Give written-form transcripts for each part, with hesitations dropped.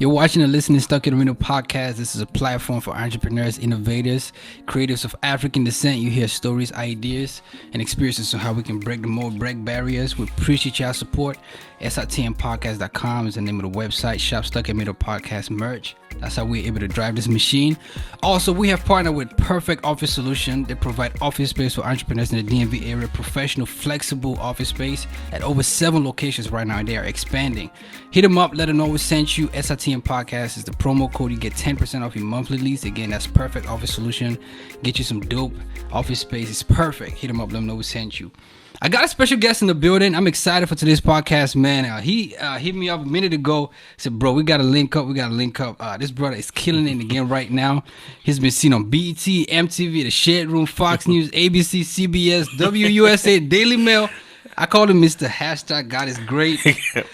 You're watching and listening to Stuck in the Middle podcast. This is a platform for entrepreneurs, innovators, creatives of African descent. You hear stories, ideas, and experiences on how we can break the mold, break barriers. We appreciate y'all support. SITMpodcast.com is the name of the website. Shop Stuck in the Middle podcast merch. That's how we're able to drive this machine. Also, we have partnered with Perfect Office Solution. They provide office space for entrepreneurs in the DMV area, professional, flexible office space at over 7 locations right now, and they are expanding. Hit them up, let them know we sent you. SITM Podcast is the promo code. You get 10% off your monthly lease. Again, that's Perfect Office Solution. Get you some dope office space. It's perfect. Hit them up, let them know we sent you. I got a special guest in the building. I'm excited for today's podcast, man. He hit me up a minute ago. Said, bro, we got to link up. This brother is killing it again right now. He's been seen on BET, MTV, the ShadeRoom, Fox News, ABC, CBS, WUSA, Daily Mail. I called him Mr. Hashtag God is great.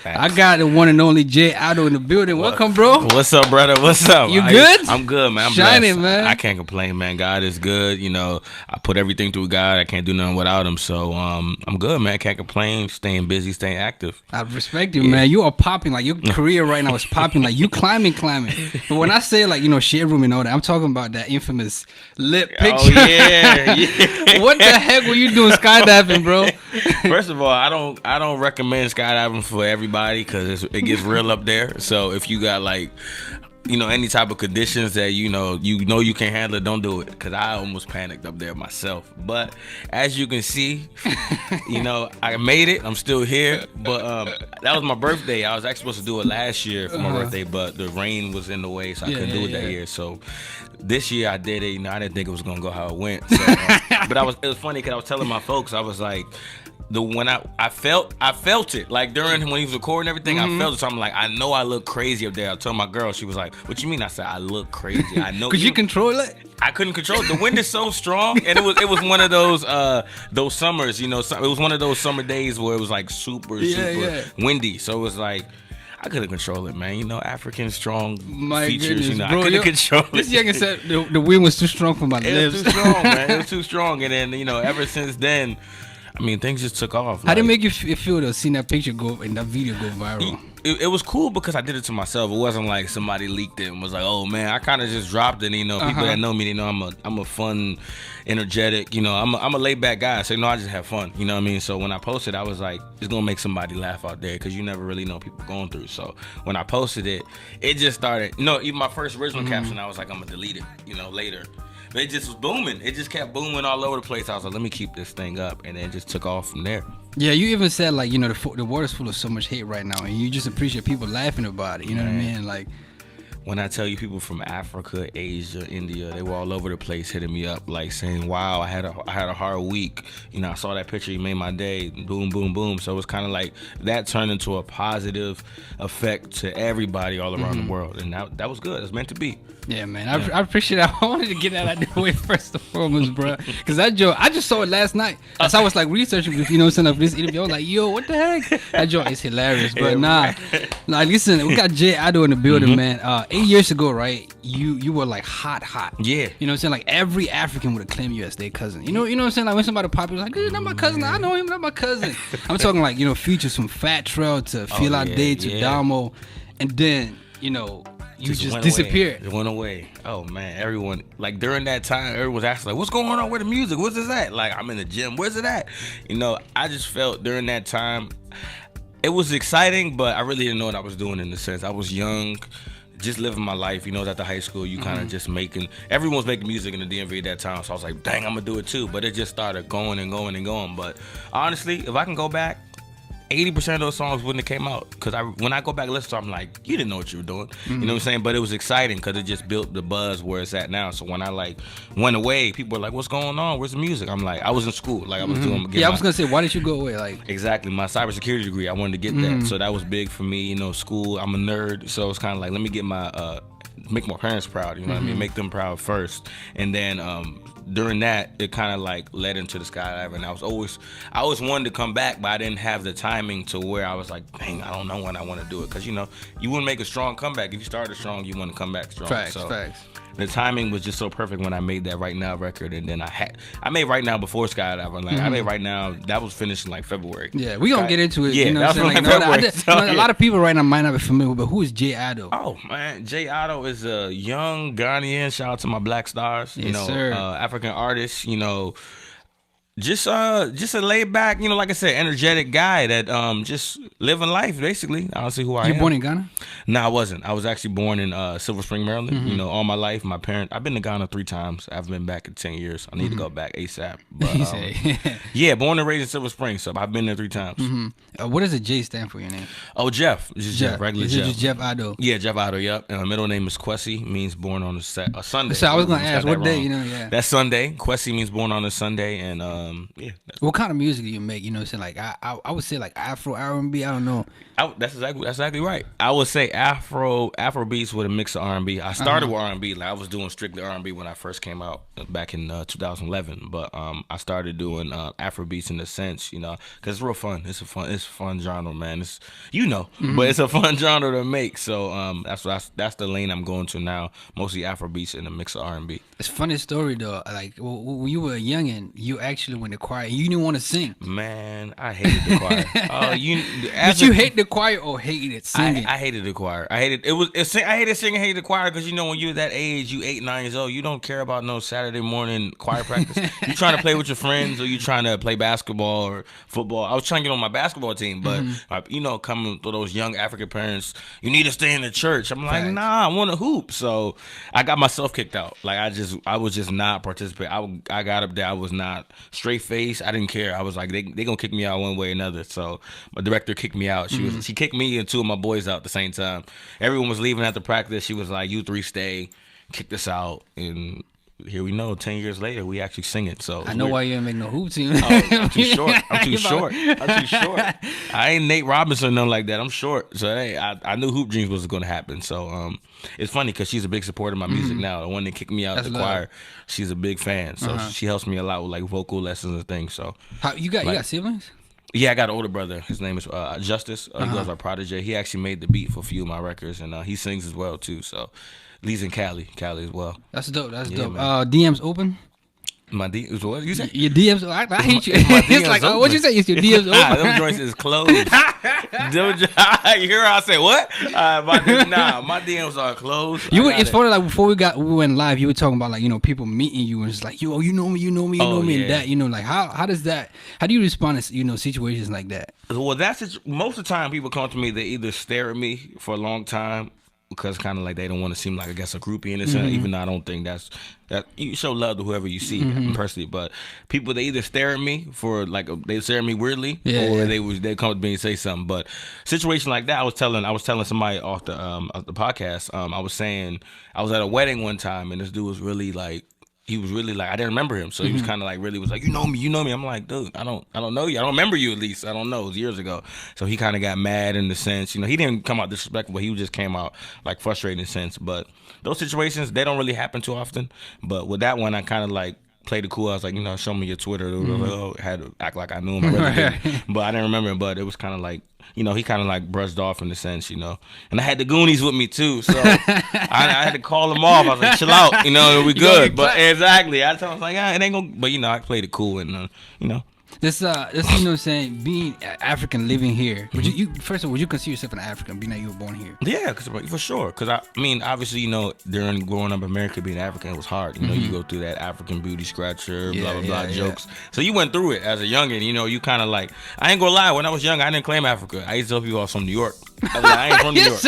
I got the one and only J.Addo in the building. Welcome, bro. What's up, brother? What's up? You good? I'm good, man. I'm shining, blessed. man. I can't complain, man. God is good. You know, I put everything through God. I can't do nothing without him. So I'm good, man. Can't complain. Staying busy, staying active. I respect you, man. You are popping. Like, your career right now is popping. Like, you climbing. But when I say, like, ShadeRoom and all that, I'm talking about that infamous lit picture. Oh, yeah. What the heck were you doing skydiving, bro? First of all, I don't recommend skydiving for everybody because it gets real up there. So if you got any type of conditions that you can't handle it, don't do it, because I almost panicked up there myself. But as you can see, I made it. I'm still here. But that was my birthday. I was actually supposed to do it last year for my birthday, but the rain was in the way, so I couldn't do it that year. So this year I did it. I didn't think it was gonna go how it went. So, but it was funny because I was telling my folks, I was like, when I felt it, like during when he was recording everything, I felt it. So I'm like, I know I look crazy up there. I told my girl, she was like, "What you mean?" I said, "I look crazy. I know." Could you control it? I couldn't control it. The wind is so strong, and it was one of those summers. It was one of those summer days where it was like super windy. So it was like, I couldn't control it, man. African strong features. Goodness, bro, I couldn't control it. This youngin said the wind was too strong for my lips. It was too strong, man. It was too strong. And then, ever since then, things just took off. How did it make you feel to see that picture go and that video go viral? It was cool because I did it to myself. It wasn't like somebody leaked it and was like, "Oh man," I kind of just dropped it. People that know me, they know I'm a fun, energetic. I'm a laid back guy. So I just have fun. You know what I mean? So when I posted, I was like, it's gonna make somebody laugh out there because you never really know people going through. So when I posted it, it just started. Even my first original caption, I was like, I'm gonna delete it. Later. But it just was booming. It just kept booming all over the place. I was like, let me keep this thing up, and then it just took off from there. Yeah, you even said the water's full of so much hate right now, and you just appreciate people laughing about it. You know what I mean? Like, when I tell you, people from Africa, Asia, India, they were all over the place hitting me up, like saying, "Wow, I had a hard week. I saw that picture. You made my day. Boom, boom, boom." So it was kind of like that turned into a positive effect to everybody all around the world, and that was good. It's meant to be. Yeah, man. I appreciate that. I wanted to get that out of the way first and foremost, bro. Because that joke, I just saw it last night. As I was researching, for this interview, I was like, yo, what the heck? That joke is hilarious, bro. Nah, listen, we got J.Addo in the building, man. 8 years ago, right? You were hot. Yeah. You know what I'm saying? Like every African would have claimed you as their cousin. You know what I'm saying? Like when somebody pops, like, "This is not my cousin. I know him, not my cousin." I'm talking features from Fat Trail to Fila Day to Damo, and then you just disappeared. It went away. Oh man, everyone during that time, everyone was asking what's going on with the music? What's this at? I'm in the gym. Where's it at? I just felt during that time, it was exciting, but I really didn't know what I was doing in the sense. I was young, just living my life. I was at the high school. You kind of just everyone was making music in the DMV at that time. So I was like, dang, I'm gonna do it too. But it just started going and going and going. But honestly, if I can go back, 80% of those songs wouldn't have came out because when I go back and listen to them, I'm like, you didn't know what you were doing. You know what I'm saying? But it was exciting because it just built the buzz where it's at now. So when I went away, people were like, what's going on? Where's the music? I'm like, I was in school. I was doing. I was gonna say, why did you go away? Exactly, my cybersecurity degree. I wanted to get that, so that was big for me. School. I'm a nerd, so it's kind of like, let me get my make my parents proud. You know what I mean? Make them proud first, and then during that, it kind of led into the skydiving. I always wanted to come back, but I didn't have the timing to where I was like, dang, I don't know when I want to do it. Because, you wouldn't make a strong comeback. If you started strong, you want to come back strong. Facts. the timing was just so perfect when I made that Right Now record, and then I made Right Now before skydiving. Like I made Right Now, that was finished in like February. Yeah, we gonna get into it. Yeah, you know that was like February. A lot of people right now might not be familiar, but who is J.Addo? Oh man, J.Addo is a young Ghanian. Shout out to my Black Stars. Yes, sir. African artist. Just a laid back, like I said, energetic guy that just living life basically. I don't see who I am. You born in Ghana? No, I wasn't. I was actually born in Silver Spring, Maryland. All my life. My parents. I've been to Ghana 3 times. I've been back in 10 years. I need to go back ASAP. But yeah, born and raised in Silver Spring, so I've been there 3 times. What does the J stand for your name? Oh, Jeff. Just Jeff. Regular Is Jeff. It just J.Addo? Yeah, J.Addo. Yep. And my middle name is Kwesi. Means born on a Sunday. So I was gonna ask what day. That's Sunday. Kwesi means born on a Sunday, and yeah. What kind of music do you make? You know, saying like I would say like Afro R&B. I don't know. That's exactly right. I would say Afro beats with a mix of R&B. I started with R&B. Like I was doing strictly R&B when I first came out back in 2011. But I started doing Afro beats in a sense, because it's real fun. It's a fun genre, man. It's but it's a fun genre to make. So that's the lane I'm going to now. Mostly Afro beats and a mix of R&B. It's a funny story though. Like when you were a youngin', you actually went to choir. And you didn't want to sing. Man, I hated the choir. Did you hate the choir or hated singing? I hated the choir. I hated singing, hated the choir because when you're that age, you 8, 9 years old, you don't care about no Saturday morning choir practice. You trying to play with your friends or you trying to play basketball or football. I was trying to get on my basketball team, but coming to those young African parents, you need to stay in the church. I'm like, nah, I want to hoop. So I got myself kicked out. Like I was just not participating. I got up there. I was not straight face. I didn't care. I was like, they gonna kick me out one way or another. So my director kicked me out. She kicked me and 2 of my boys out at the same time. Everyone was leaving after practice. She was like, you 3 stay, kicked us out, and here we know 10 years later we actually sing it. So I know why you didn't make no hoop team. I'm too short. I'm too short. I ain't Nate Robinson, nothing like that. I'm short. So I knew Hoop Dreams was gonna happen. So it's funny because she's a big supporter of my music now. The one that kicked me out the choir, she's a big fan. So she helps me a lot with like vocal lessons and things. So you got siblings? Yeah, I got an older brother. His name is Justice. He goes by Prodigy. He actually made the beat for a few of my records, and he sings as well too. So Lee's in Cali as well. That's dope. Dope. DMs open? My DMs, what you say? Your DMs, I hate you. It's like, what'd you say? It's your DMs open? Them joints is closed. You hear how I say what? My DMs are closed. It's funny, like before we went live, you were talking about like, people meeting you and it's like, yo, you know me, and that, like how do you respond to, situations like that? Well, most of the time people come to me, they either stare at me for a long time, because kind of like they don't want to seem like, I guess, a groupie in a sense, even though I don't think that you show love to whoever you see personally. But people, they either stare at me for like they stare at me weirdly, or they come to me and say something. But situation like that, I was telling somebody off the podcast. I was saying I was at a wedding one time and this dude was really like. He was really like, I didn't remember him. So he was kind of like, really was like, you know me. I'm like, dude, I don't know you. I don't remember you at least. I don't know. It was years ago. So he kind of got mad in the sense, he didn't come out disrespectful, but he just came out like frustrated in a sense. But those situations, they don't really happen too often. But with that one, I kind of like played it cool. I was like, show me your Twitter. Had to act like I knew him. I really didn't. But I didn't remember him. But it was kind of like, he kind of like brushed off in the sense, and I had the Goonies with me too, so I had to call him off. I was like, chill out, we good. But exactly, I told him like, it ain't gonna. But I played it cool, and This saying being African living here. Would you first of all, would you consider yourself an African, being that you were born here? Yeah, for sure. Because obviously, during growing up in America, being African, it was hard. You go through that African beauty scratcher, blah blah blah jokes. So you went through it as a youngin. You kind of like, I ain't gonna lie. When I was young, I didn't claim Africa. I used to tell people I was from New York. I ain't from New York.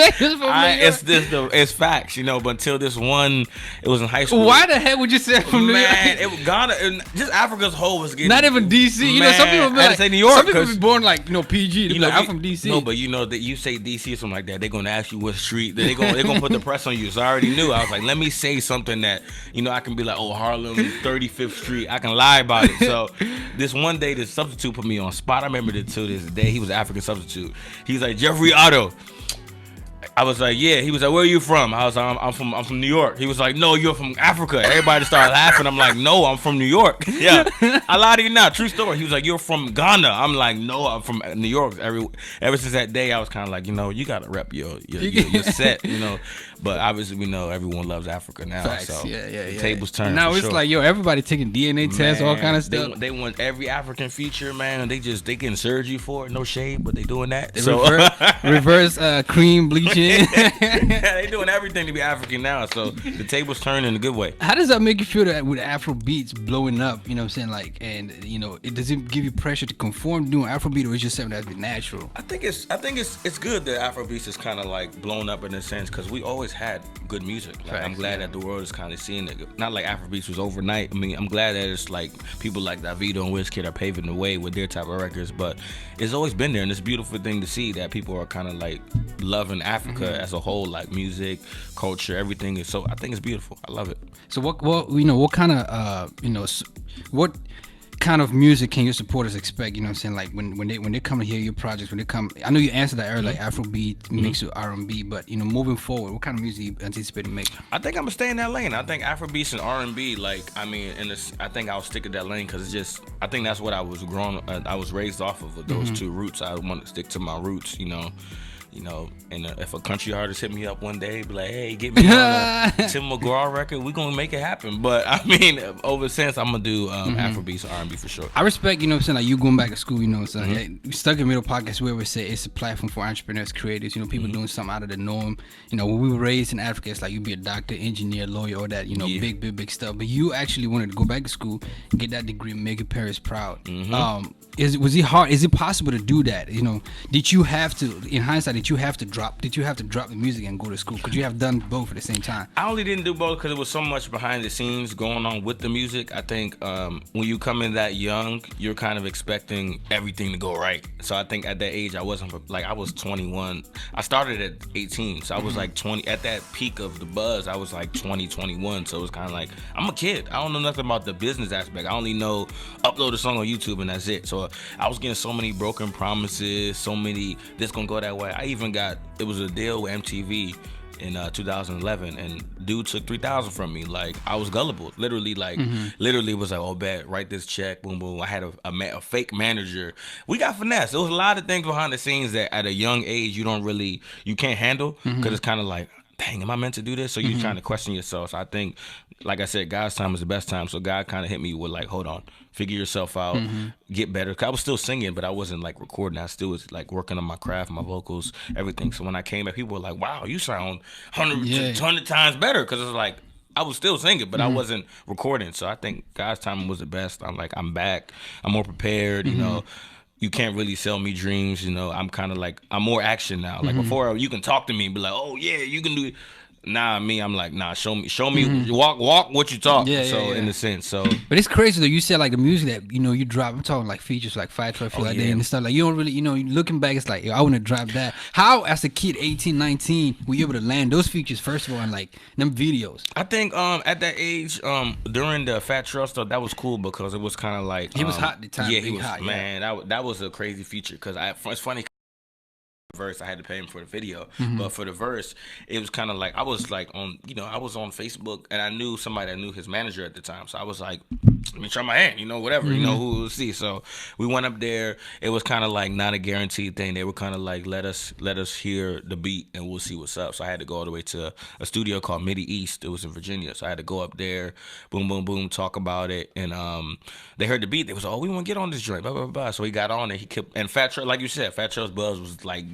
It's facts, But until this one, it was in high school. Why the heck would you say from New York? Man, it was Ghana. Just Africa as a whole was getting. Not even DC. Some people be like, say New York. Some people be born like PG. They be like, I'm from DC. No, but that you say DC or something like that, they're gonna ask you what street. They're gonna put the press on you. So I already knew. I was like, let me say something that I can be like, oh, Harlem, 35th Street. I can lie about it. So this one day, the substitute put me on spot. I remember it to this day. He was an African substitute. He's like, J.Addo. I was like, yeah. He was like, where are you from? I was like, I'm from New York. He was like, no, you're from Africa. Everybody started laughing. I'm like, no, I'm from New York. Yeah, I lied to you now. True story. He was like, you're from Ghana. I'm like, no, I'm from New York. Ever since that day, I was kind of like, you gotta rep your set. But obviously, we know everyone loves Africa now. Facts. So Yeah. the tables turn. Now for it's sure. like, yo, everybody taking DNA tests, all kind of stuff. They want every African feature, man. They getting surgery for it. No shade, but they doing that. They So reverse cream bleaching. they doing everything to be African now. So the tables turn in a good way. How does that make you feel that with Afro beats blowing up? You know what I'm saying? Like, and you know, does it give you pressure to conform doing Afrobeat, or is it just something that's natural? I think it's good that Afrobeats is kind of like blown up in a sense because we always had good music. Like, Facts, I'm glad that the world is kind of seeing it. Not like Afrobeats was overnight. I mean, I'm glad that it's like people like Davido and Wizkid are paving the way with their type of records. But it's always been there, and it's a beautiful thing to see that people are kind of like loving Africa as a whole, like music, culture, everything. Is so I think it's beautiful. I love it. So what what kind of what kind of music can your supporters expect? You know what I'm saying? Like when they come to hear your projects, when they come, I know you answered that earlier, like Afrobeat mixed with R&B, but you know, moving forward, what kind of music you anticipate to make? I think I'm gonna stay in that lane. I think Afrobeats and R&B, like I mean, I think I'll stick to that lane because it's just I think that's what I was raised off of those two roots. I want to stick to my roots, you know. And if a country artist hit me up one day, be like, "Hey, get me on a Tim McGraw record," we gonna make it happen. But I mean, over since I'm gonna do Afrobeats and R&B for sure. I respect, you know what I'm saying, like you going back to school, you know what I'm saying. Like, Stuck in the Middle podcast, we always say it's a platform for entrepreneurs, creators, you know, people doing something out of the norm. You know, when we were raised in Africa, it's like you be a doctor, engineer, lawyer, all that, you know, big stuff. But you actually wanted to go back to school, get that degree, make your parents proud. Was it hard? Is it possible to do that? You know, did you have to, in hindsight, did you have to drop the music and go to school? Could you have done both at the same time? I only didn't do both because there was so much behind the scenes going on with the music. I think when you come in that young, you're kind of expecting everything to go right. So I think at that age, I wasn't like, I was 21. I started at 18, so I was like 20. At that peak of the buzz, I was like 20, 21. So it was kind of like, I'm a kid. I don't know nothing about the business aspect. I only know upload a song on YouTube and that's it. So I was getting so many broken promises, so many, this gonna go that way. I even it was a deal with MTV in 2011, and dude took $3,000 from me. Like, I was gullible, literally was like, oh, bet, write this check, boom boom. I had a fake manager. We got finesse. There was a lot of things behind the scenes that at a young age you can't handle, because it's kind of like, dang, am I meant to do this? So you're trying to question yourself. So I think, like I said, God's time is the best time. So God kind of hit me with like, hold on, figure yourself out, get better. 'Cause I was still singing, but I wasn't like recording. I still was like working on my craft, my vocals, everything. So when I came back, people were like, wow, you sound 100 times better. Because it's like, I was still singing, but I wasn't recording. So I think God's timing was the best. I'm back. I'm more prepared, you know. You can't really sell me dreams, you know. I'm kind of like, I'm more action now. Like before, you can talk to me and be like, oh yeah, you can do it. Nah, I'm like, nah, show me, walk what you talk. In a sense, so. But it's crazy though. You said like the music that, you know, you drop, I'm talking like features like Fire Truck Feel Like That and stuff. Like, you don't really, you know, looking back, it's like, yo, I want to drop that. How, as a kid, 18, 19, were you able to land those features, first of all, and like them videos? I think at that age, during the Fat Truck stuff, that was cool because it was kind of like. He was hot at the time. Yeah, he was hot. Man, that was a crazy feature because it's funny. Verse, I had to pay him for the video, but for the verse, it was kind of like I was like on, you know, I was on Facebook and I knew somebody that knew his manager at the time, so I was like, let me try my hand, you know, whatever, you know, who will see. So we went up there. It was kind of like not a guaranteed thing. They were kind of like, let us hear the beat and we'll see what's up. So I had to go all the way to a studio called Midi East. It was in Virginia, so I had to go up there, boom, boom, boom, talk about it, and they heard the beat. They was, oh, we want to get on this joint, blah blah blah. So he got on it. He kept, and Fat Truck, like you said, Fat Truck's buzz was like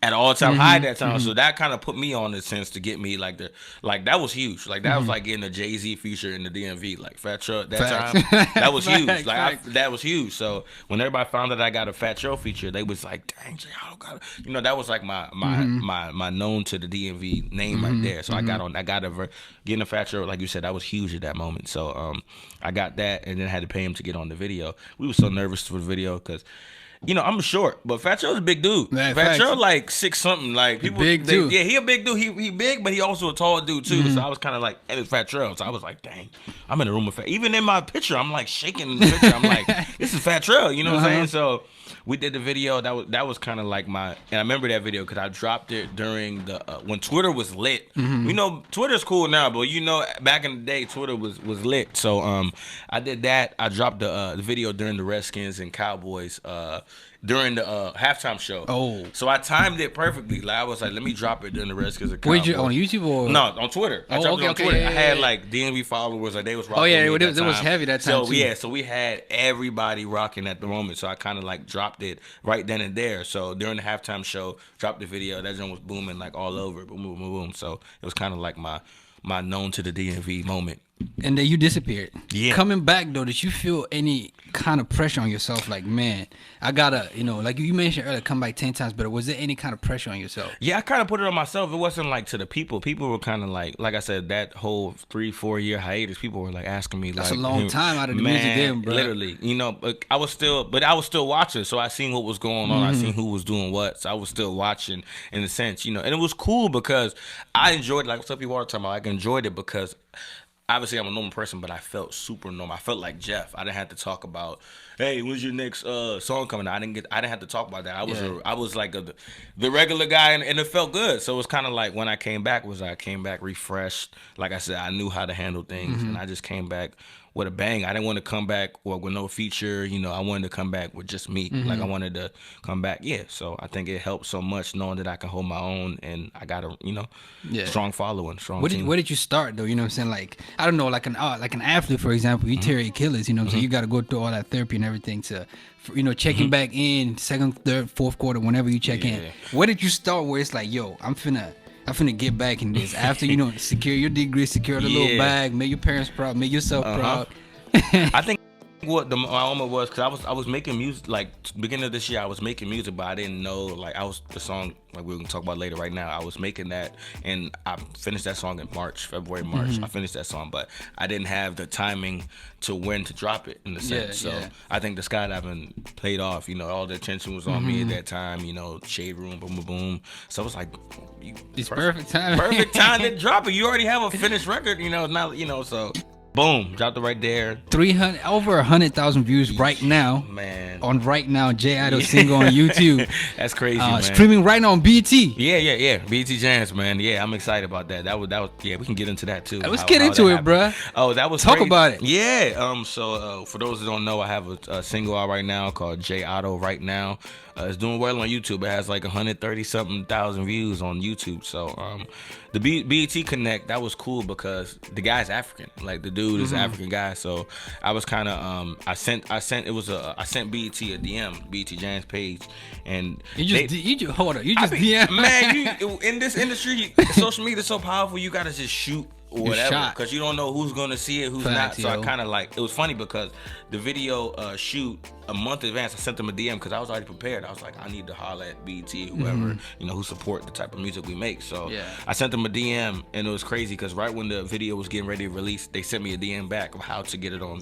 at all time high that time, so that kind of put me on the sense to get me like that was huge. Like that was like getting a Jay-Z feature in the DMV, like Fat Truck that time. That was huge. Like that was huge. So when everybody found that I got a Fat Truck feature, they was like, dang, J.Addo got it. You know, that was like my known to the DMV name right there. So I got getting a Fat Truck, like you said, that was huge at that moment. So I got that, and then I had to pay him to get on the video. We were so nervous for the video because, you know, I'm short, but Fat Joe's a big dude. Man, Fat Joe like 6 something. Like people, dude. Yeah, he a big dude. He big, but he also a tall dude too. So I was kind of like, and it's Fat Joe. So I was like, dang, I'm in a room with Fat. Even in my picture, I'm like shaking in the picture. I'm like, this is Fat Joe. You know what I'm saying? So we did the video. That was kind of like and I remember that video because I dropped it during the when Twitter was lit. You know, Twitter's cool now, but you know, back in the day, Twitter was lit. So I did that. I dropped the video during the Redskins and Cowboys during the halftime show. Oh. So I timed it perfectly. Like I was like, let me drop it during the Redskins account. Where'd you on YouTube or no on Twitter? I dropped it on Twitter. I had like DMV followers, like they was rocking. Oh yeah, it was heavy that time. So too. so we had everybody rocking at the moment. So I kind of like dropped it right then and there. So during the halftime show, dropped the video. That joint was booming like all over. Boom, boom, boom, boom. So it was kind of like my known to the DMV moment. And then you disappeared. Yeah. Coming back though, did you feel any kind of pressure on yourself? Like, man, I gotta, like you mentioned earlier, come back 10 times better. Was there any kind of pressure on yourself? Yeah, I kind of put it on myself. It wasn't like to the people. People were kind of like I said, that whole 3-4 year hiatus. People were like asking me, that's like, a long time out of the music game, bro. Literally, but I was still watching. So I seen what was going on. I seen who was doing what. So I was still watching in a sense, and it was cool because I enjoyed it. Like some people are talking about, I enjoyed it because. Obviously, I'm a normal person, but I felt super normal. I felt like Jeff. I didn't have to talk about, hey, when's your next song coming out? I didn't have to talk about that. I was like the regular guy, and it felt good. So it was kind of like when I came back, I came back refreshed. Like I said, I knew how to handle things, and I just came back with a bang. I didn't want to come back with no feature. I wanted to come back with just me. Like I wanted to come back. Yeah. So I think it helped so much knowing that I can hold my own, and I got a strong following, strong team. Where did you start though? You know what I'm saying? Like I don't know, like an athlete, for example, you tear your Achilles. You know what I'm saying? You got to go through all that therapy and everything to. Checking back in second, third, fourth quarter, whenever you check in. Where did you start? Where it's like, yo, I'm finna get back in this. After secure your degree, secure the little bag, make your parents proud, make yourself proud. I think what my moment was, because I was making music, like beginning of this year I was making music, but I didn't know, like the song like we're gonna talk about later right now, I was making that and I finished that song in February, March. I finished that song, but I didn't have the timing to when to drop it in the sense. I think the skydiving played off, all the attention was on me at that time, ShadeRoom, boom, boom, boom. So it was like, it's perfect time. Perfect time to drop it. You already have a finished record, now, so boom, dropped it right there. Over 100,000 views right now. Man. On right now, J.Addo single on YouTube. That's crazy, man. Streaming right now on BT. Yeah. BT Jams, man. Yeah, I'm excited about that. That was. Yeah, we can get into that too. Let's get into it, bro. Oh, that was talk crazy. about it. Yeah. So for those that don't know, I have a single out right now called J.Addo right now. It's doing well on YouTube. It has like 130-something thousand views on YouTube. So the BET Connect, that was cool because the guy's African. Like the dude is an African guy. So I was kind of I sent BET a DM, BET Jams page, and you just hold up. You just DM. Man, you in this industry, social media is so powerful. You gotta just shoot or whatever, because you don't know who's gonna see it, who's not. So I kind of it was funny because the video shoot a month in advance, I sent them a DM because I was already prepared. I was like, I need to holler at BET, whoever who support the type of music we make. So I sent them a DM, and it was crazy because right when the video was getting ready to release, they sent me a DM back of how to get it on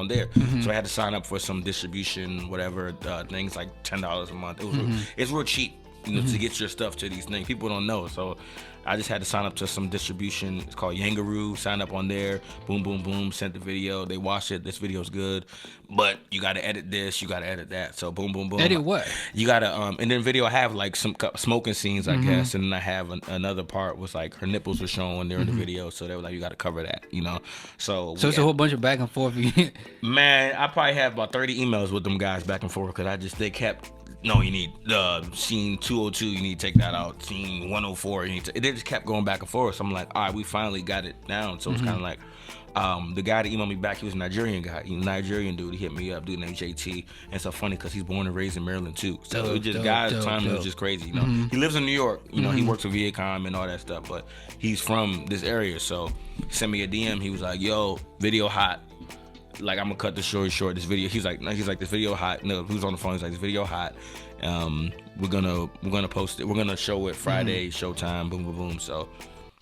there. So I had to sign up for some distribution, whatever things, like $10 a month. It was it's real cheap. To get your stuff to these things. People don't know. So I just had to sign up to some distribution. It's called Yangaroo. Sign up on there. Boom, boom, boom. Sent the video. They watched it. This video's good. But you got to edit this. You got to edit that. So boom, boom, boom. Edit what? You got to, and then video I have like some smoking scenes, I guess. And then I have another part was like her nipples were showing there in the video. So they were like, you got to cover that, So it's a whole bunch of back and forth. Man, I probably have about 30 emails with them guys back and forth because they kept, no, you need scene 202, you need to take that out. Scene 104, they just kept going back and forth. So I'm like, all right, we finally got it down. So it's kind of like, the guy that emailed me back, he was a Nigerian guy. He was a Nigerian dude. He hit me up, dude named JT. And it's so funny because he's born and raised in Maryland too. So it just timing was just crazy. He lives in New York. He works for Viacom and all that stuff, but he's from this area. So he sent me a DM. He was like, yo, video hot. Like, I'm gonna cut the story short. This video, he's like, this video hot. No, who's on the phone? He's like, this video hot. We're gonna post it. We're gonna show it Friday, showtime. Boom, boom, boom. So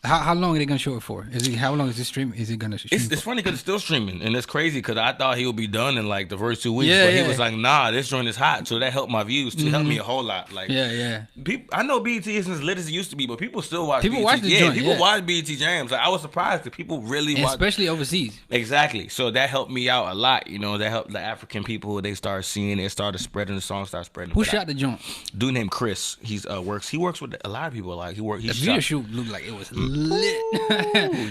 How long are they gonna show it for? How long is this stream? Is it gonna stream? It's funny because it's still streaming, and it's crazy because I thought he would be done in like the first 2 weeks, but he was like, "Nah, this joint is hot," so that helped my views. To help me a whole lot. Like, people, I know BET isn't as lit as it used to be, but people still watch. People BET. watch the joint. People watch BET Jams. Like, I was surprised that people really watch, especially overseas. Exactly. So that helped me out a lot. That helped the African people. They started seeing it, started spreading the song, started spreading. Who shot the joint? Dude named Chris. He works with a lot of people. Like he the video shoot looked like it was lit. lit.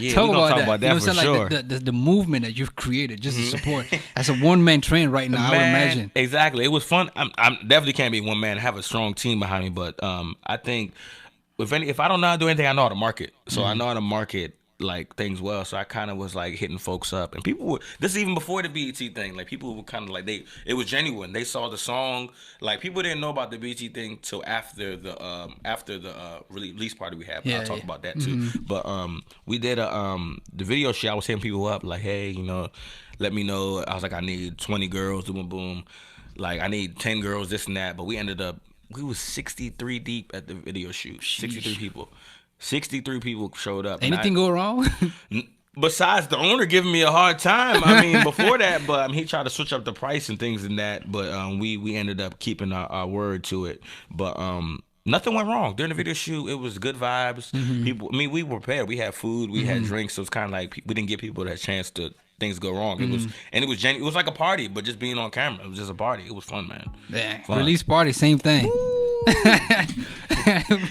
Yeah, Talk we gonna talk about that you know for what I'm saying? sure. Like the movement that you've created just to support. That's a one-man train right now, I would imagine. Exactly. It was fun. I'm definitely can't be one man. I have a strong team behind me, but I think if I don't know how to do anything, I know how to market. So I know how to market like things well. So I kind of was like hitting folks up, and people were, this is even before the BET thing. Like people were kind of like it was genuine. They saw the song. Like people didn't know about the BET thing till after the release party we had. But I'll talk about that too. But we did the video shoot. I was hitting people up like, hey, you know, let me know. I was like, I need 20 girls. Boom, boom. Like I need 10 girls. This and that. But we ended up. We was 63 deep at the video shoot. 63 people. 63 people showed up. Anything go wrong? Besides the owner giving me a hard time. I mean, before that, but he tried to switch up the price and things and that. But we ended up keeping our word to it. But nothing went wrong during the video shoot. It was good vibes. People. I mean, we were prepared. We had food. We had drinks. So it's kind of like we didn't give people that chance to. Things go wrong. It was it was like a party, but just being on camera. It was just a party. It was fun, man. Yeah, fun. Release party, same thing.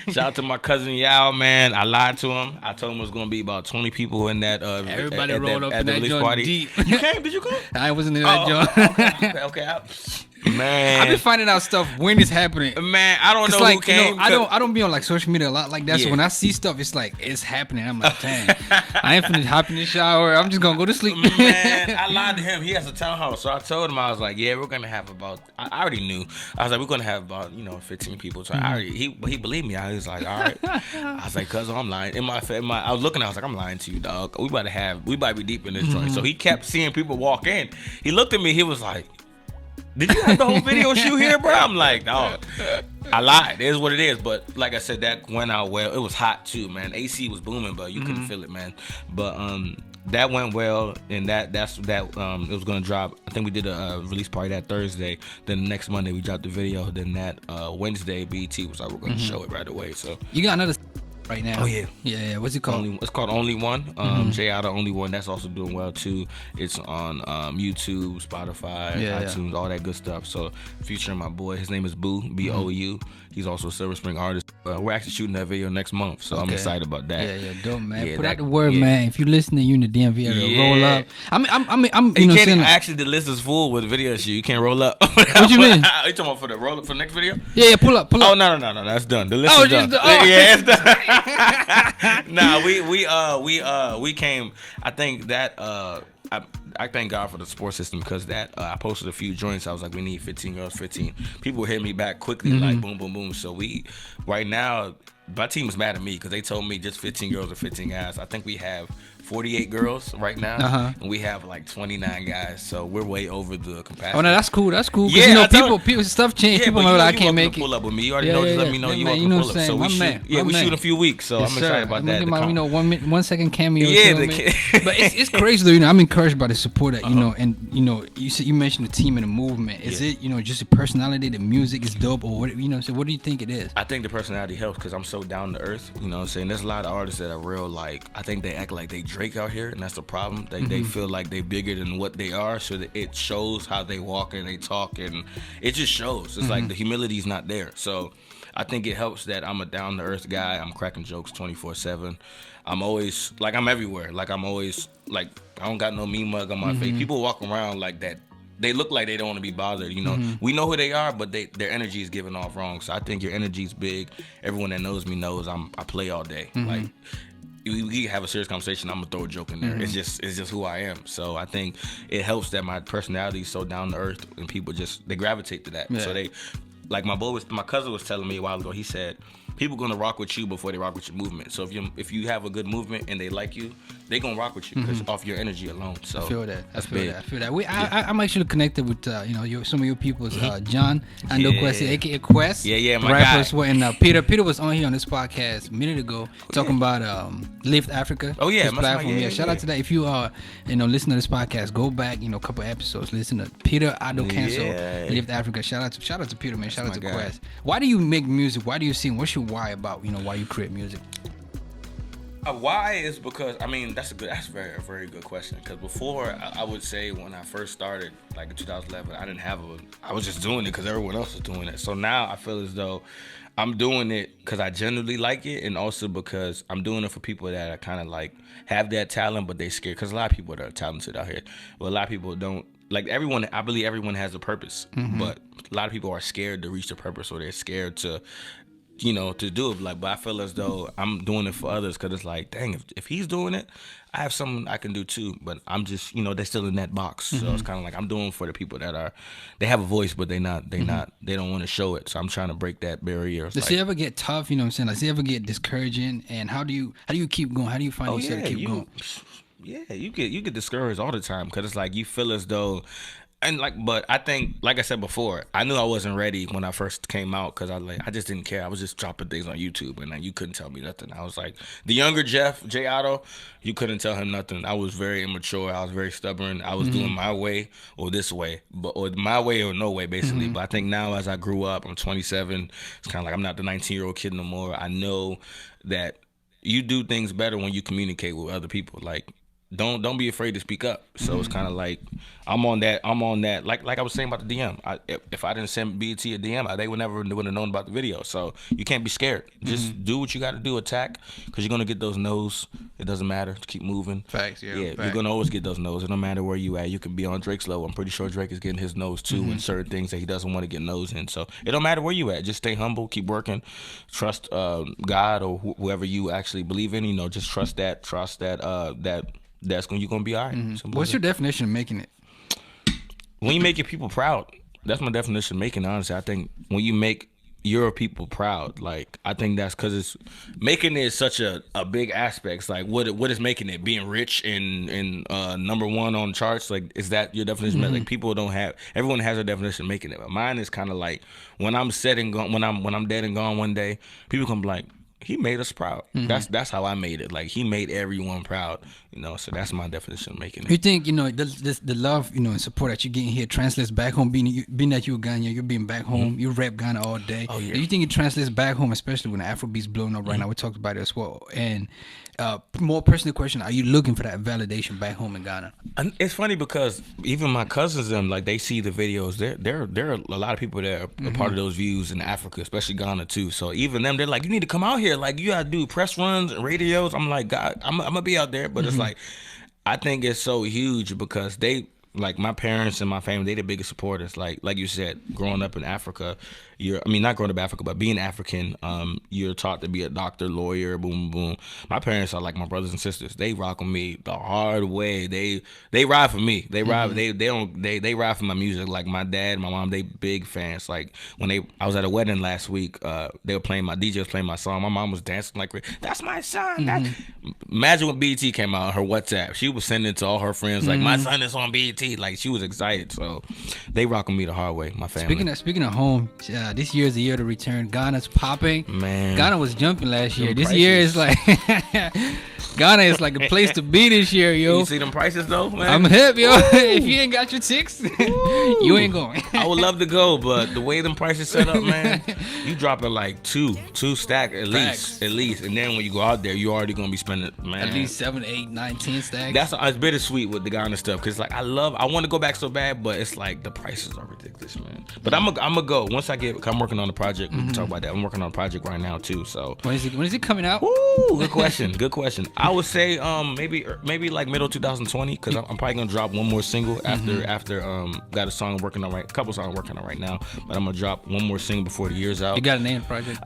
Shout out to my cousin Yao, man. I lied to him. I told him it was gonna be about 20 people in that. Everybody rolled up in the that release joint party. deep. You came? Did you come? I wasn't in that joint. Okay. Man, I've been finding out stuff when it's happening. Man, I don't know like, who came. I don't be on like social media a lot like that. Yeah. So when I see stuff, it's like it's happening. I'm like, dang, I ain't finna hop in the shower. I'm just gonna go to sleep. Man, I lied to him. He has a townhouse, so I told him I was like, yeah, we're gonna have about. I already knew. I was like, we're gonna have about 15 people. So he believed me. I was like, all right. I was like, cuz I'm lying. I was looking. I was like, I'm lying to you, dog. We about to be deep in this joint. So he kept seeing people walk in. He looked at me. He was like. Did you have the whole video shoot here, bro? I'm like, no, I lied. It is what it is. But like I said, that went out well. It was hot too, man. AC was booming, but you couldn't feel it, man. But that went well, and it was gonna drop. I think we did a release party that Thursday. Then the next Monday we dropped the video. Then that Wednesday BET was like, we're gonna show it right away. So you got another right now. Oh yeah. Yeah. What's it called? It's called Only One. J.Addo Only One. That's also doing well too. It's on YouTube, Spotify, iTunes, all that good stuff. So featuring my boy, his name is Boo, B-O-U. He's also a Silver Spring artist. We're actually shooting that video next month, so I'm excited about that. Yeah, dope, man. Put out the word, man. If you're listening, you in the DMV area, roll up. I'm you can't actually, the list is full with video shoot. You can't roll up. What you mean? Are you talking about for the roll up for the next video? Yeah, pull up. Oh no, that's done. The list is done. Yeah, it's done. Nah, we came. I think that I thank God for the support system because that I posted a few joints. I was like, we need 15 girls, 15. People hit me back quickly, like boom, boom, boom. So right now, my team was mad at me because they told me just 15 girls or 15 guys. I think we have 48 girls right now, and we have like 29 guys. So we're way over the capacity. Oh no, that's cool. That's cool. Yeah, people stuff change. Yeah, people know that I can't make it. Pull up with me. You already know. Just let me know you want to pull up. So we shoot in a few weeks. So I'm excited about that. My 1 second cameo. Yeah, but it's crazy though. I'm encouraged by the support that and you mentioned the team and the movement. Is it just the personality, the music is dope, or what? So what do you think it is? I think the personality helps because I'm so down to earth. You know what I'm saying? There's a lot of artists that are real like I think they act like they Drake out here, and that's the problem. They feel like they're bigger than what they are, so that it shows how they walk and they talk, and it just shows. It's like the humility's not there. So I think it helps that I'm a down to earth guy. I'm cracking jokes 24/7. I'm always like I'm everywhere. Like I'm always like I don't got no mean mug on my face. People walk around like that. They look like they don't want to be bothered. We know who they are, but their energy is giving off wrong. So I think your energy is big. Everyone that knows me knows I play all day. Like. We have a serious conversation, I'm gonna throw a joke in there. It's just who I am. So I think it helps that my personality is so down to earth, and people they gravitate to that. So they, like my cousin was telling me a while ago. He said people gonna rock with you before they rock with your movement. So if you have a good movement and they like you, they gonna rock with you because off your energy alone. So I feel that. I feel that. I'm actually connected with some of your people's John Ando Quest, aka Quest. Yeah, my rappers. guy. And Peter was on here on this podcast a minute ago talking about Lift Africa. Oh yeah, his platform. Shout out to that. If you listen to this podcast, go back a couple episodes. Listen to Peter Addo Cancel Lift Africa. Shout out to Peter, man. Shout out to Quest. Why do you make music? Why do you sing? What's your why about why you create music? Why is because I mean that's a very good question. Because before I would say when I first started like in 2011, I was just doing it because everyone else was doing it. So now I feel as though I'm doing it because I genuinely like it, and also because I'm doing it for people that are kind of like have that talent, but they scared. Because a lot of people that are talented out here, but a lot of people don't. Like everyone, I believe everyone has a purpose, but a lot of people are scared to reach the purpose, or they're scared to to do it. Like, but I feel as though I'm doing it for others because it's like, dang, if he's doing it, I have something I can do too. But I'm just, they're still in that box. So it's kind of like I'm doing for the people that they have a voice, but they don't want to show it. So I'm trying to break that barrier. Does it ever get tough? You know what I'm saying? Does it ever get discouraging? And how do you keep going? How do you find yourself to keep going? Yeah, you get discouraged all the time because it's like you feel as though. And but I think, like I said before, I knew I wasn't ready when I first came out because I just didn't care. I was just dropping things on YouTube, and you couldn't tell me nothing. I was like the younger Jeff, J.Addo, you couldn't tell him nothing. I was very immature. I was very stubborn. I was doing my way or this way, or my way or no way, basically. But I think now as I grew up, I'm 27. It's kind of like I'm not the 19-year-old kid no more. I know that you do things better when you communicate with other people. Like, don't be afraid to speak up. So it's kind of like I'm on that. Like I was saying about the DM. If I didn't send BET a DM, they would have known about the video. So you can't be scared. Just do what you got to do. Attack, because you're gonna get those no's. It doesn't matter. Just keep moving. Facts. Yeah. You're gonna always get those no's. It don't matter where you at. You can be on Drake's level. I'm pretty sure Drake is getting his no's too in certain things that he doesn't want to get no's in. So it don't matter where you at. Just stay humble. Keep working. Trust God or whoever you actually believe in. Just trust that. That's when you're gonna be all right. What's your definition of making it? When you make your people proud, that's my definition of making it. Honestly, I think when you make your people proud, like I think that's because it's making it such a big aspect. It's like what is making it? Being rich and number one on charts. Like, is that your definition? Like people don't have. Everyone has a definition of making it, but mine is kind of like when I'm said and gone. When I'm dead and gone one day, people come like, he made us proud. That's how I made it. Like, he made everyone proud, so that's my definition of making it. You think, the love, and support that you're getting here translates back home, being that you're Ghanian, you're being back home, you rap Ghana all day. Oh, yeah. Do you think it translates back home, especially when the Afrobeat's blowing up right now? We talked about it as well. And more personal question, are you looking for that validation back home in Ghana? And it's funny because even my cousins, they see the videos. There are a lot of people that are a part of those views in Africa, especially Ghana too. So even them, they're like, you need to come out here. Like, you gotta do press runs and radios. I'm like, God, I'm gonna be out there. But it's like, I think it's so huge because they, like, my parents and my family, they the biggest supporters. Like you said, growing up in Africa, not growing up in Africa, but being African, you're taught to be a doctor, lawyer, boom, boom. My parents are like my brothers and sisters. They rock with me the hard way. They ride for me. They ride. They ride for my music. Like my dad, my mom, they big fans. Like when I was at a wedding last week, they were playing my DJ was playing my song. My mom was dancing like, that's my son. Imagine when BET came out, her WhatsApp, she was sending it to all her friends like, my son is on BET. Like, she was excited. So they rock with me the hard way. My family. Speaking of home. This year is the year to return. Ghana's popping. Man, Ghana was jumping last year. This year is like Ghana is like a place to be this year, yo. You see them prices though, man? I'm hip, yo. If you ain't got your ticks, you ain't going. I would love to go, but the way them prices set up, man, you dropping like two stack at least, and then when you go out there, you already gonna be spending, man, at least 7, 8, 9, 10 stacks. It's bittersweet with the Ghana stuff because like I want to go back so bad, but it's like the prices are ridiculous, man. But I'm gonna go once I'm working on the project. We can talk about that. I'm working on a project right now too. So when is it coming out? Ooh, good question. Good question. I would say maybe like middle 2020 because I'm probably gonna drop one more single after got a song working on couple songs working on right now, but I'm gonna drop one more single before the year's out. You got a name project?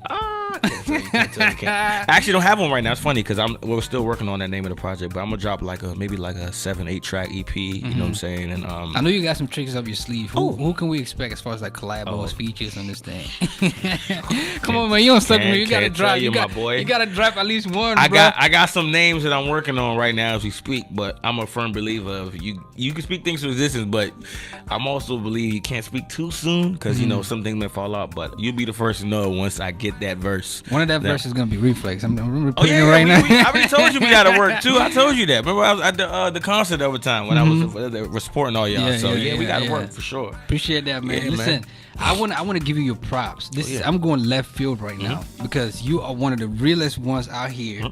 Can't tell you. I actually don't have one right now. It's funny because we're still working on that name of the project, but I'm gonna drop maybe like a 7-8 track EP. You know what I'm saying? And I know you got some tricks up your sleeve. Who can we expect as far as like collabos, features on this thing? Come on, man, you don't suck me. You gotta drop. You gotta drop at least one. I got some names that I'm working on right now as we speak, but I'm a firm believer of you can speak things to existence, but I'm also believe you can't speak too soon because some things may fall out. But you'll be the first to know once I get that verse. One of that verses is gonna be Reflex. I'm putting it right now. I already told you we gotta work too. I told you that. Remember I was at the concert over time when I was supporting all y'all. We gotta work for sure. Appreciate that, man. Listen, I want to give you your props. I'm going left field right now because you are one of the realest ones out here.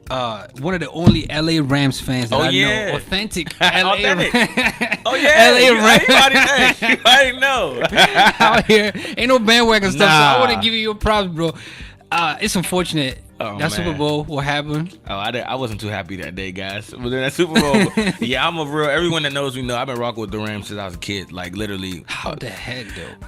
one of the only LA Rams fans that I know. Authentic LA Authentic. Rams. Oh yeah, LA Rams. you already know. Out here, ain't no bandwagon stuff. So I Nah. want to give you your props, bro. It's unfortunate. Oh, that Super man. Bowl, what happened? Oh, I wasn't too happy that day, guys. But then that Super Bowl, yeah, I'm a real. Everyone that knows me know I've been rocking with the Rams since I was a kid. Like literally, How the heck, though?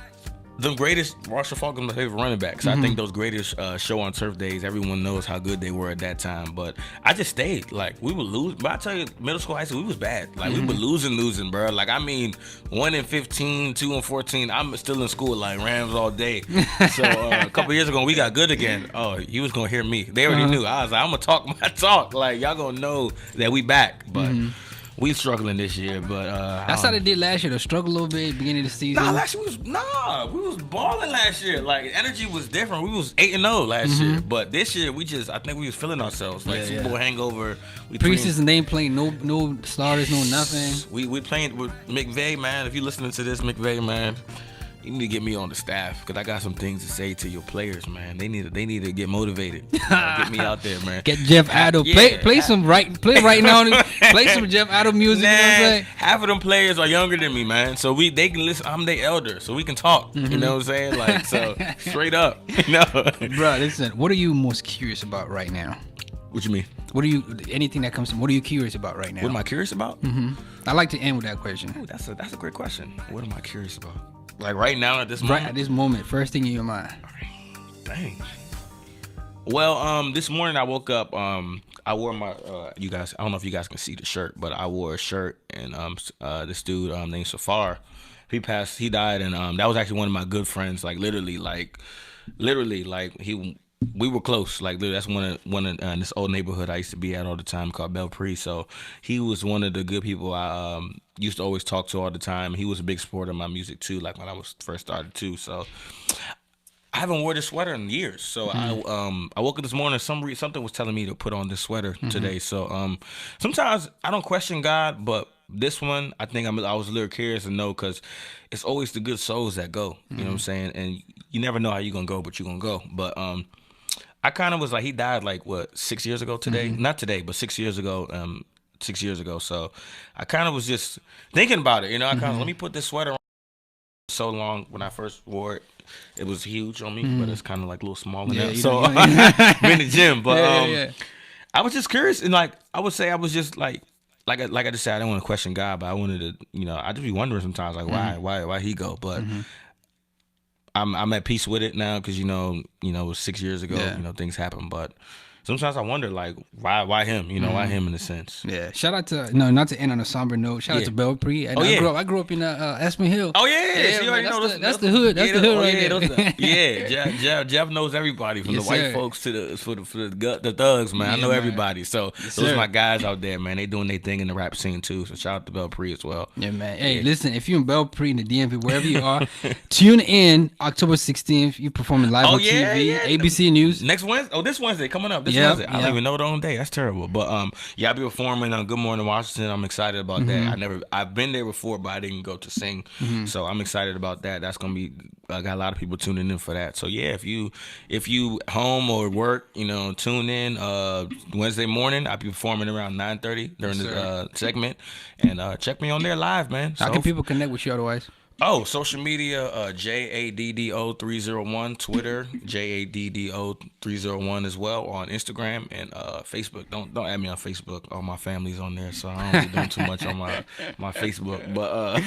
the greatest. Marshall Falk is my favorite running back. So I think those greatest show on turf days. Everyone knows how good they were at that time. But I just stayed. Like we would lose. But I tell you, middle school, high school, we was bad. Like we were losing, bro. Like I mean, 1-15, 2-14. I'm still in school like Rams all day. So a couple years ago, we got good again. Oh, you was gonna hear me. They already knew. I was like, I'm gonna talk my talk. Like y'all gonna know that we back. But we struggling this year. But That's how they did last year. They struggled a little bit beginning of the season. Nah, last year we was balling last year. Like energy was different. We was 8-0 last year, but this year I think we was feeling ourselves. Like Super Bowl hangover. We Preseason, they ain't playing no starters, no nothing. We playing with McVay, man. If you listening to this, McVay, man, you need to get me on the staff because I got some things to say to your players, man. They need to get motivated. Get me out there, man. Get J.Addo. Play right now. Play some J.Addo music. Man, You know what I'm saying? half of them players are younger than me, man. So they can listen. I'm their elder, so we can talk. You know what I'm saying? Like so, straight up. You know, Bro, listen. What are you most curious about right now? What you mean? Anything that comes to, what are you curious about right now? What am I curious about? I like to end with that question. Ooh, that's a great question. What am I curious about? Like right now at this Right moment? at this moment, first thing in your mind. Dang. Well, this morning I woke up. I wore my. You guys, I don't know if you guys can see the shirt, but I wore a shirt, and this dude named Safar, he died, and that was actually one of my good friends. Like literally, we were close. Like literally, that's one of this old neighborhood I used to be at all the time called Belpre. So he was one of the good people I used to always talk to all the time. He was a big supporter of my music too. Like when I was first started too. So I haven't worn this sweater in years. So I woke up this morning. Something was telling me to put on this sweater today. So sometimes I don't question God, but this one I think I was a little curious to know because it's always the good souls that go. You know what I'm saying? And you never know how you're gonna go, but you're gonna go. But I kind of was like, he died like what 6 years ago today? Not today, but 6 years ago. 6 years ago. So I kind of was just thinking about it. You know, I kind of let me put this sweater on. So long when I first wore it, it was huge on me, but it's kind of like a little small now. So I'm in the gym, but I was just curious, and like I would say, I was just like I just said, I didn't want to question God, but I wanted to, you know, I just be wondering sometimes, like why he go, but. I'm at peace with it now because you know it was 6 years ago. You know things happen, but sometimes I wonder like why him? You know why him in a sense? Yeah. Shout out to not to end on a somber note. Shout out to Belpre. And I grew up in Aspen Hill. Oh yeah, you already know that's the hood. That's the hood right there. Jeff knows everybody from the white folks to the thugs, man. I know everybody. So those are my guys out there, man. They doing their thing in the rap scene too. So shout out to Belpre as well. Yeah, man. Hey, listen, if you're in Belpre in the DMV, wherever you are, tune in October 16th. You performing live on TV, ABC News. Next Wednesday. Oh, this Wednesday coming up. Wednesday. I don't even know the own day. That's terrible. But I'll be performing on Good Morning Washington. I'm excited about that. I've been there before, but I didn't go to sing. So I'm excited about that. That's gonna be. I got a lot of people tuning in for that. So yeah, if you home or work, you know, tune in Wednesday morning. I'll be performing around 9:30 during the segment, and check me on there live, man. How can people connect with you otherwise? Oh, social media, J.Addo 301, Twitter, J.Addo 301 as well, on Instagram and Facebook. Don't add me on Facebook. All my family's on there, so I don't be doing too much on my Facebook. But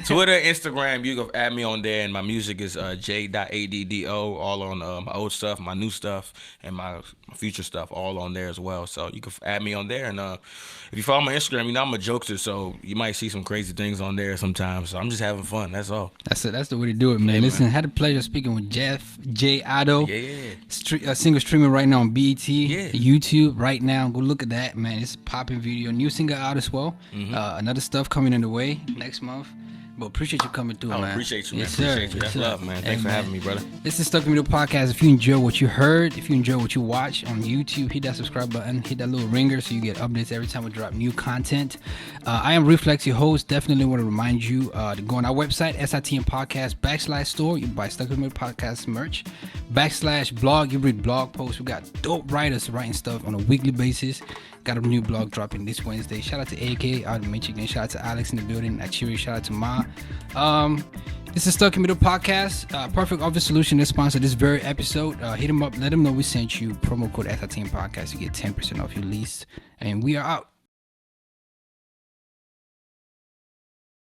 Twitter, Instagram, you can add me on there, and my music is J.Addo, all on my old stuff, my new stuff, and my future stuff, all on there as well. So you can add me on there, and if you follow my Instagram, you know I'm a jokester, so you might see some crazy things on there sometimes. So I'm just having fun. That's all. That's the way to do it, man. Listen, had the pleasure of speaking with J.Addo. Yeah. Single streaming right now on BET, YouTube right now. Go look at that, man. It's a popping video. New single out as well. Another stuff coming in the way next month. But appreciate you coming through, I man. appreciate you, man. Yes, sir. Appreciate you. Yes, That's sir. love, man. Thanks for having me, brother. This is Stuck in the Middle Podcast. If you enjoy what you heard, if you enjoy what you watch on YouTube, hit that subscribe button, hit that little ringer so you get updates every time we drop new content. I am Reflex, your host. Definitely want to remind you to go on our website, SITM Podcast /store. You buy Stuck in the Middle Podcast merch. /blog. You read blog posts. We got dope writers writing stuff on a weekly basis. Got a new blog dropping this Wednesday. Shout out to AK out in Michigan. Shout out to Alex in the building. Achiri. Shout out to Ma. This is Stuck in the Middle Podcast. Perfect Office Solution is sponsor this very episode. Hit them up. Let them know we sent you. Promo code SITM Podcast. You get 10% off your lease. And we are out.